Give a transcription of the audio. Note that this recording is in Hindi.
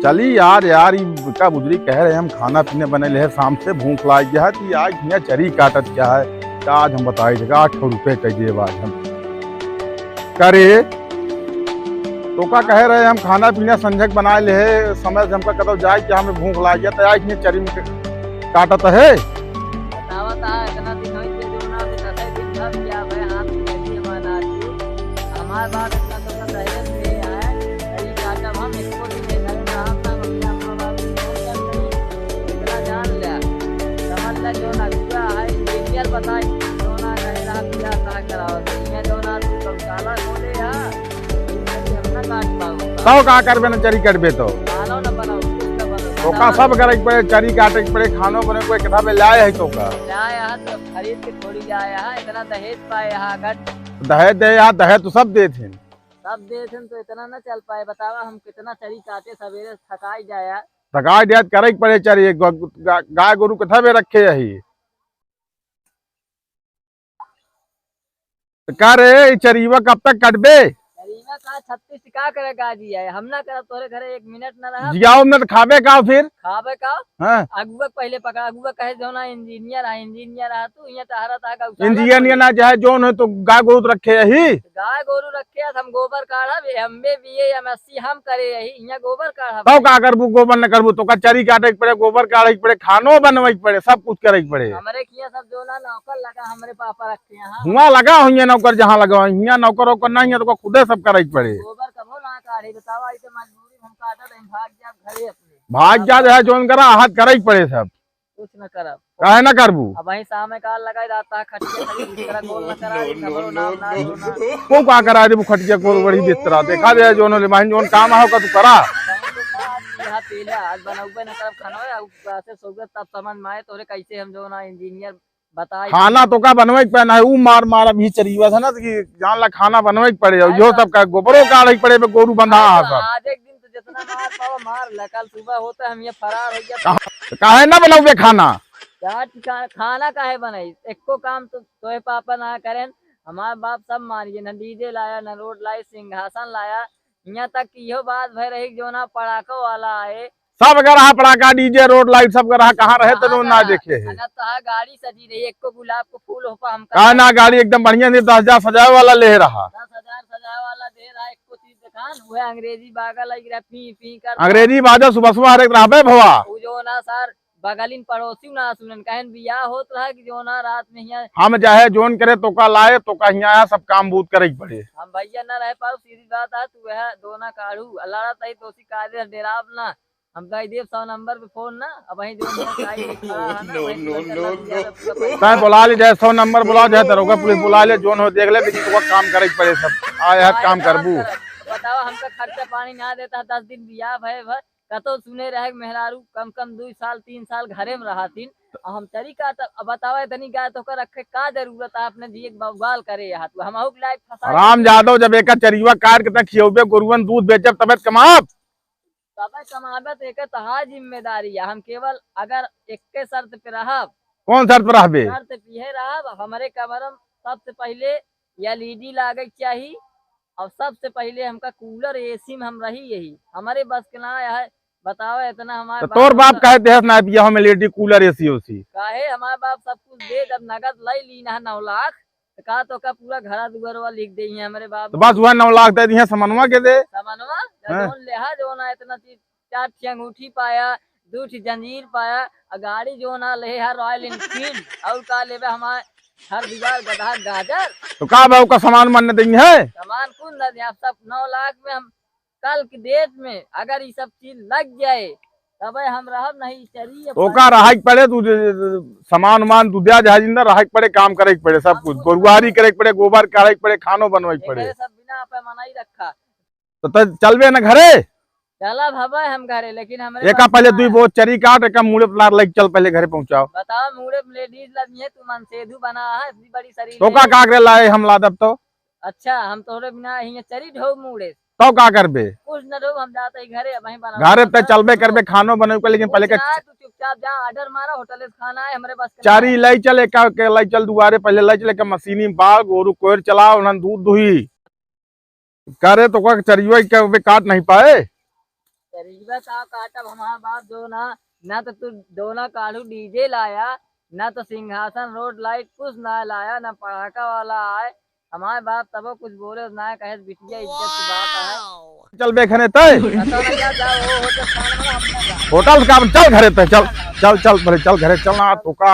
चली यार यार ये का बुजरी कह रहे हैं हम खाना पीने बने ले शाम से भूख लाग गया है कि आज यहाँ चरी काटत क्या है क्या आज हम बताई जगह 800 रुपये कहिए बात हम करे तो का कह रहे हैं हम खाना पीना संजक बनाए ले समय से हमका कदम जाए कि हमें भूख लाग गया तो आज चरी में काटत है। तो का करबे न चरी कटबे तो का सब करे पड़े चरी काटे पड़े खानो बने कोई कथा में लाए है तो का तो खरीद के थोड़ी जाए इतना दहेज पाए दहेज दे या दहेज तो सब दे थे तो इतना न चल पाए। बतावा हम कितना चरी काटे सवेरे थकाई जाया थकाई देत करे पड़े चरी गाय गोरु कथा में रखे यही का रे चरीवा कब तक कटबे का 36 का करेगा जी है हम ना कर तोरे घरे 1 मिनट न रहा जियाओ न तो खाबे का फिर खाबे का हां अगुआ पहले पकड़ा अगुआ कहे जो ना इंजीनियर है तू यहाँ तहरा था इंजीनियर ना चाहे जोन है तो गाय गोरु रखे यही गाय गोरु रखे हम गोबर काढ़ा हमें बीए एमएससी हम करे यही यहाँ गोबर काढ़ा तो का करबू गोबर न करबू तो का चरी काटे के पड़े गोबर काढ़े के पड़े खानो बनवे के पड़े सब कुछ करे के पड़े हमारे किया सब जो ना नौकर लगा हमारे पापा रखे यहाँ हुआ लगा हुई नौकर जहाँ लगा यहाँ नौकर वोकर नहीं है तो खुदे सब करे के पड़े गोबर कभो ना काढ़े बतावा ऐसे मजबूरी हम काटा तो भाग जा घरे अपने भाग जा है जोन करा हाथ करे के पड़े सब कुछ न करब काहे ना करबू अब वही सामने काल लगाई जाता है खटिया खड़ी इस तरह गोल न करा खबरो नाम ना होना को का करा दे खटिया को बड़ी बिस्तरा देखा दे जोन ले माहिन जोन काम हो का तू करा यहाँ पीला आज बनाऊबे न करब खाना से सोगत तब समझ में आए तोरे कैसे हम जो ना इंजीनियर बताई खाना तो का बनवे के पड़ना है ऊ मार मार अभी चरीवा था ना कि जान ला खाना बनवे के पड़े यो सब का गोबरो काढ़े पड़े पे गोरु बंधा सब आज एक दिन तो जितना मार पाओ मार ले कल सुबह होता हम ये फरार हो गया काहे ना बनवे खाना खाना काहे बनाई एको काम तो तोहे पापा ना करें हमारे बाप सब मानिए न डीजे लाया न रोड लाई सिंहासन लाया यहाँ तक की यो बात भय रही जो ना पड़ाखों वाला आए सब रहा पड़ाका डीजे रोड लाइट सब रहा कहाँ रहे तो ना देखे है गाड़ी सजी रही एक गुलाब को फूल हो कहा ना गाड़ी एकदम बढ़िया नहीं 10,000 सजाए वाला ले रहा 10,000 सजाए वाला दे रहा एक को चीज दुकान वो अंग्रेजी बागा लग रहा पी पी कर अंग्रेजी बाजा सुबह सुबह हर एक रहबे भवा जो ना सर बगलिन पड़ोसी ना सुनन कहन बियाह होत रहा कि जो ना रात में यहाँ हम चाहे जोन करे तो का लाए तो का यहाँ सब काम बूत करे पड़े हम भैया न रह पाओ सीधी बात है तू वह दोना काढ़ू अल्लाह तई तोसी कादे डेराव ना हम कह देव 100 नंबर पे फोन ना अब वही जो बुला ले जाए 100 नंबर बुला जाए दरोगा पुलिस बुला ले जोन हो देख ले लेकिन तो काम करे पड़े सब आए काम करबू बताओ हमका खर्चा पानी ना देता 10 दिन बियाह भय भर कतो सुने रहे मेहरारू कम कम 2 साल 3 साल घरे में रहा थीन हम तरीका बतावा इतनी गाय तो कर रखे का जरूरत है अपने जी एक बवाल करे यहाँ तू हम लाइफ फंसा राम जादव जब एक चरीवा काट के तक खियोबे गुरुवन दूध बेचब तबे कमाब तबे कमाबे तो एक तहा जिम्मेदारी है हम केवल अगर एक के शर्त पे रहब कौन शर्त पे रहबे शर्त पे रहब हमारे कमरम सबसे पहले एलईडी लागे चाहिए और सबसे पहले हमका कूलर एसी में हम रही यही हमारे बस के ना है बताओ इतना हमारे तोर बाप कहे देहस ना पिया हम एलईडी कूलर एसी ओसी काहे हमारे बाप सब कुछ दे जब नगद लाई ली ना 9 लाख का तो का पूरा घरा दुआरवा लिख दे हमारे बाप तो बस वह 9 लाख दे दिए समनवा के दे समनवा जोन लेहा जो ना इतना चीज 4 अंगूठी पाया 2 जंजीर पाया गाड़ी जो ना ले रॉयल एनफील्ड और का लेवे हमारे हर दीवार गधा गाजर तो का भाव का सामान मन देंगे है सामान कौन दे आप सब 9 लाख में हम कल की डेट में अगर ये सब चीज लग जाए तब हम रहब नहीं चली ओका रहाई पड़े तू सामान मान तू दिया जहाजिंदा रहाई पड़े काम करे पड़े सब कुछ गोरुआरी करे पड़े गोबर काढ़े पड़े खानो बनवाई पड़े सब बिना पैमाना ही रखा तो चलबे न घरे चला भवा हम घरे लेकिन हमारे एका पहले 2 बहुत चरी काट एका मुड़े प्लार लेके चल पहले घरे पहुंचाओ बताओ मुड़े लेडीज लगी है तू मन सेधु बना है इतनी बड़ी शरीर तो का कागरे लाए हम ला दब तो अच्छा हम तोरे बिना ही चरी ढो मुड़े तो का करबे कुछ न ढो हम जाते ही घरे वहीं बना घरे पे चलबे करबे खानो बनवे लेकिन पहले के तू चुपचाप जा ऑर्डर मारा होटल से खाना है हमारे बस चारी लाई चल एका के लाई चल दुआरे पहले लाई चल के मशीनी बाल गोरु कोयर चलाओ न दूध दुही करे तो का चरियो के काट नहीं पाए चरीबा का काटब हमारा बाप जो ना तो तू दोना काढ़ू डीजे लाया, ना तो सिंहासन रोड लाइट कुछ ना लाया, ना पटाखा वाला आए। हमारे बाप तबो कुछ बोले ना, कहे बिटिया इज्जत की बात है। चल बेखने तय बताओ ना क्या जाओ हो होटल खाने वाला हम ना जाओ। होटल का चल घरे तय चल चल चल चल घरे चल ना तो का